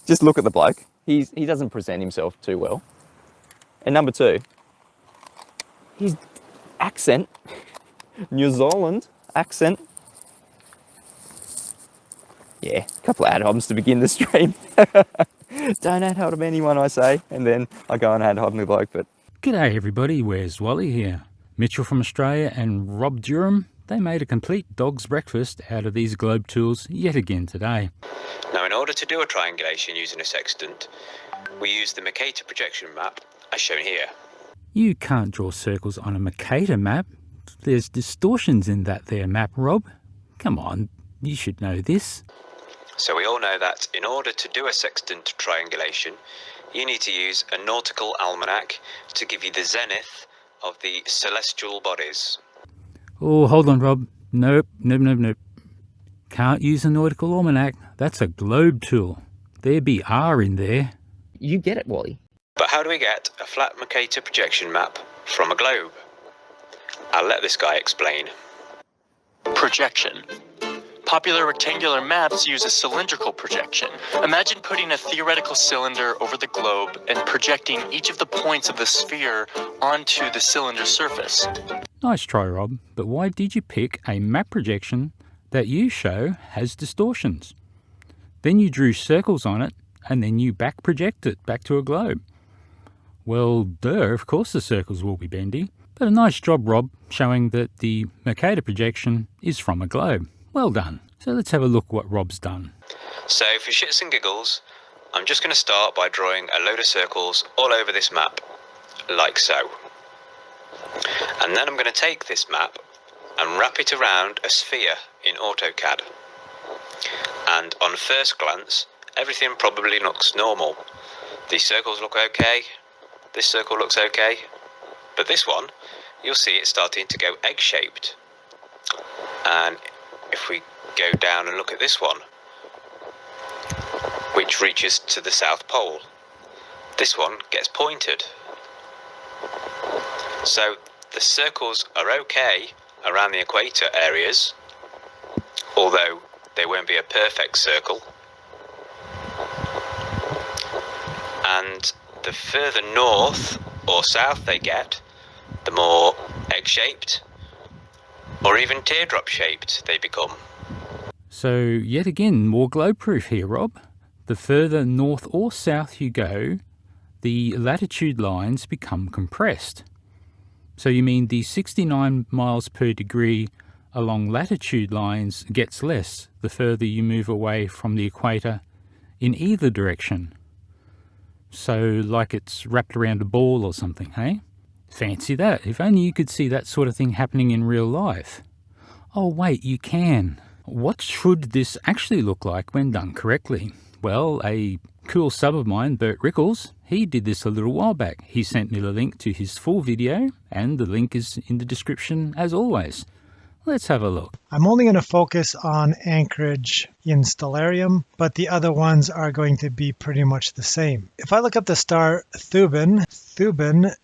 just look at the bloke. He doesn't present himself too well. And number two, his accent, New Zealand accent. Yeah, a couple of ad homs to begin the stream. Don't ad hom anyone, I say, and then I go and ad hom the bloke. But g'day everybody, where's Wally here? Mitchell from Australia and Rob Durham, they made a complete dog's breakfast out of these globe tools yet again today. Now, in order to do a triangulation using a sextant, we use the Mercator projection map as shown here. You can't draw circles on a Mercator map. There's distortions in that there map, Rob. Come on, you should know this. So we all know that in order to do a sextant triangulation, you need to use a Nautical Almanac to give you the zenith of the celestial bodies. Oh, hold on, Rob. Nope. Can't use a Nautical Almanac. That's a globe tool. There be R in there. you get it, Wally. But how do we get a flat Mercator projection map from a globe? I'll let this guy explain. Projection. Popular rectangular maps use a cylindrical projection. Imagine putting a theoretical cylinder over the globe and projecting each of the points of the sphere onto the cylinder surface. Nice try, Rob, but why did you pick a map projection that you show has distortions? Then you drew circles on it, and then you back project it back to a globe. Well, duh, of course the circles will be bendy, but a nice job, Rob, showing that the Mercator projection is from a globe. Well done. So let's have a look what Rob's done. So for shits and giggles, I'm just going to start by drawing a load of circles all over this map, like so. And then I'm going to take this map and wrap it around a sphere in AutoCAD. And on first glance, everything probably looks normal. These circles look okay, this circle looks okay, but this one, you'll see it's starting to go egg-shaped. And if we go down and look at this one, which reaches to the South Pole, this one gets pointed. So the circles are okay around the equator areas, although they won't be a perfect circle. And the further north or south they get, the more egg-shaped or even teardrop-shaped they become. So yet again, more globe proof here, Rob. The further north or south you go, the latitude lines become compressed. So you mean the 69 miles per degree along latitude lines gets less the further you move away from the equator in either direction. So like it's wrapped around a ball or something, hey? Fancy that. If only you could see that sort of thing happening in real life. Oh wait, you can. What should this actually look like when done correctly? Well, a cool sub of mine, Bert Rickles, he did this a little while back. He sent me the link to his full video, and the link is in the description as always. Let's have a look. I'm only going to focus on Anchorage in Stellarium, but the other ones are going to be pretty much the same. If I look up the star Thuban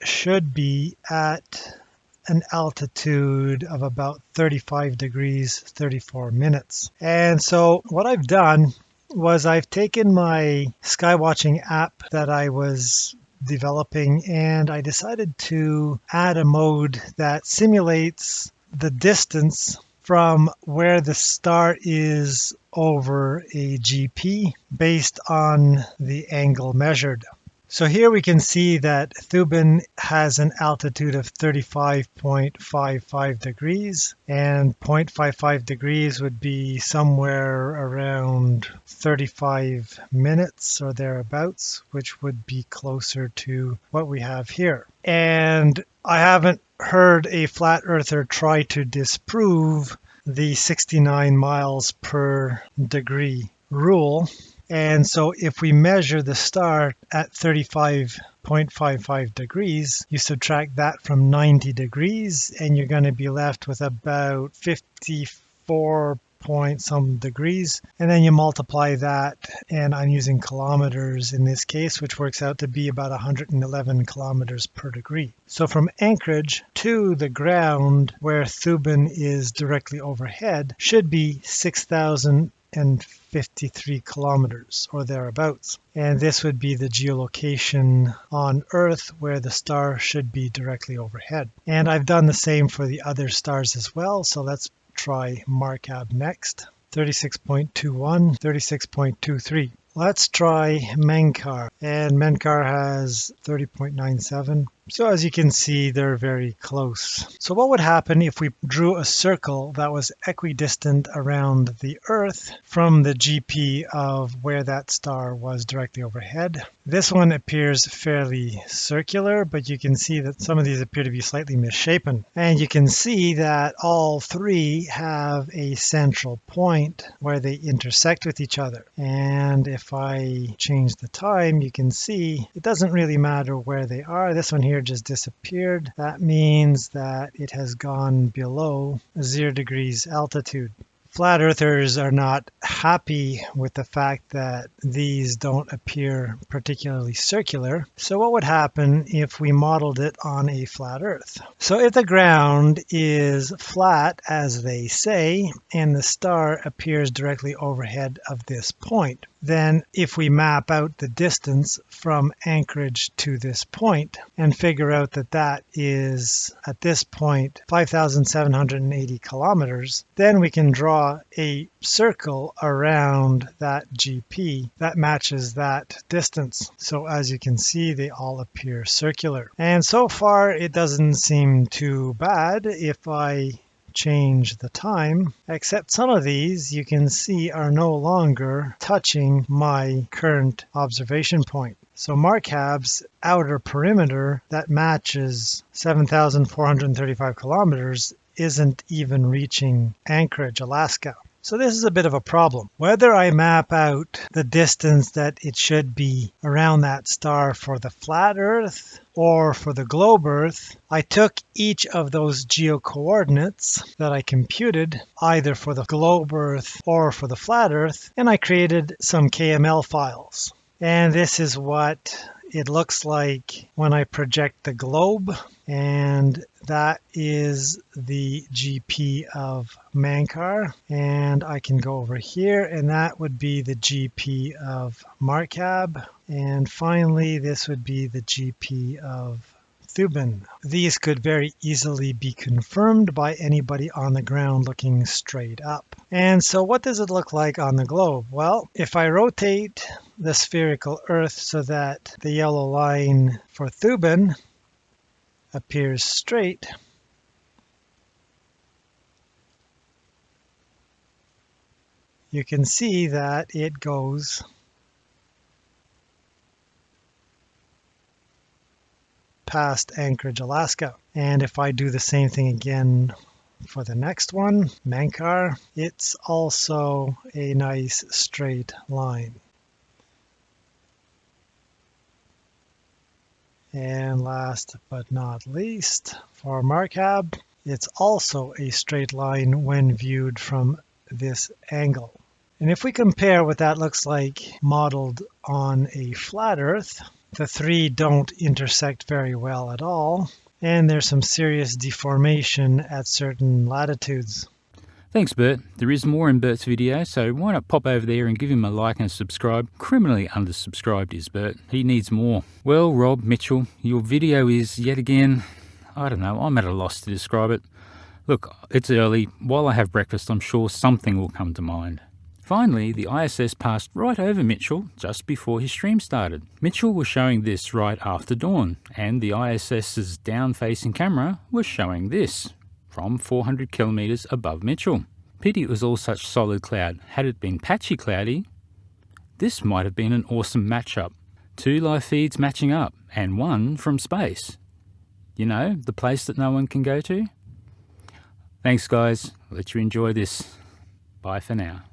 should be at an altitude of about 35 degrees, 34 minutes. And so what I've done was I've taken my skywatching app that I was developing, and I decided to add a mode that simulates the distance from where the star is over a GP based on the angle measured. So here we can see that Thuban has an altitude of 35.55 degrees, and 0.55 degrees would be somewhere around 35 minutes or thereabouts, which would be closer to what we have here. And I haven't heard a flat earther try to disprove the 69 miles per degree rule. And so if we measure the star at 35.55 degrees, you subtract that from 90 degrees, and you're going to be left with about 54 point some degrees. And then you multiply that, and I'm using kilometers in this case, which works out to be about 111 kilometers per degree. So from Anchorage to the ground where Thuban is directly overhead should be 6,000 453 kilometers or thereabouts. And this would be the geolocation on Earth where the star should be directly overhead. And I've done the same for the other stars as well. So let's try Markab next. 36.21, 36.23. Let's try Menkar, and Menkar has 30.97. So as you can see, they're very close. So what would happen if we drew a circle that was equidistant around the Earth from the GP of where that star was directly overhead? This one appears fairly circular, but you can see that some of these appear to be slightly misshapen. And you can see that all three have a central point where they intersect with each other. And if I change the time, you can see it doesn't really matter where they are. This one here just disappeared. That means that it has gone below 0 degrees altitude. Flat earthers are not happy with the fact that these don't appear particularly circular. So what would happen if we modeled it on a flat earth? So if the ground is flat, as they say, and the star appears directly overhead of this point, then if we map out the distance from Anchorage to this point and figure out that that is at this point 5,780 kilometers, then we can draw a circle around that GP that matches that distance. So as you can see, they all appear circular. And so far it doesn't seem too bad if I change the time, except some of these you can see are no longer touching my current observation point. So Markab's outer perimeter that matches 7,435 kilometers isn't even reaching Anchorage, Alaska. So this is a bit of a problem. Whether I map out the distance that it should be around that star for the flat Earth or for the globe Earth, I took each of those geo-coordinates that I computed, either for the globe Earth or for the flat Earth, and I created some KML files. And this is what it looks like when I project the globe, and that is the GP of Menkar. And I can go over here, and that would be the GP of Markab. And finally, this would be the GP of Thuban. These could very easily be confirmed by anybody on the ground looking straight up. And so what does it look like on the globe? Well, if I rotate the spherical Earth so that the yellow line for Thuban appears straight, you can see that it goes past Anchorage, Alaska. And if I do the same thing again for the next one, Menkar, it's also a nice straight line. And last but not least, for Markab, it's also a straight line when viewed from this angle. And if we compare what that looks like modeled on a flat Earth, the three don't intersect very well at all, and there's some serious deformation at certain latitudes. Thanks, Bert. There is more in Bert's video, so why not pop over there and give him a like and subscribe? Criminally undersubscribed is Bert. He needs more. Well, Rob, Mitchell, your video is yet again, I don't know, I'm at a loss to describe it. Look, it's early. While I have breakfast, I'm sure something will come to mind. Finally, the ISS passed right over Mitchell just before his stream started. Mitchell was showing this right after dawn, and the ISS's down-facing camera was showing this from 400 kilometers above Mitchell. Pity it was all such solid cloud. Had it been patchy cloudy, this might have been an awesome matchup. Two live feeds matching up, and one from space. You know, the place that no one can go to? Thanks, guys. I'll let you enjoy this. Bye for now.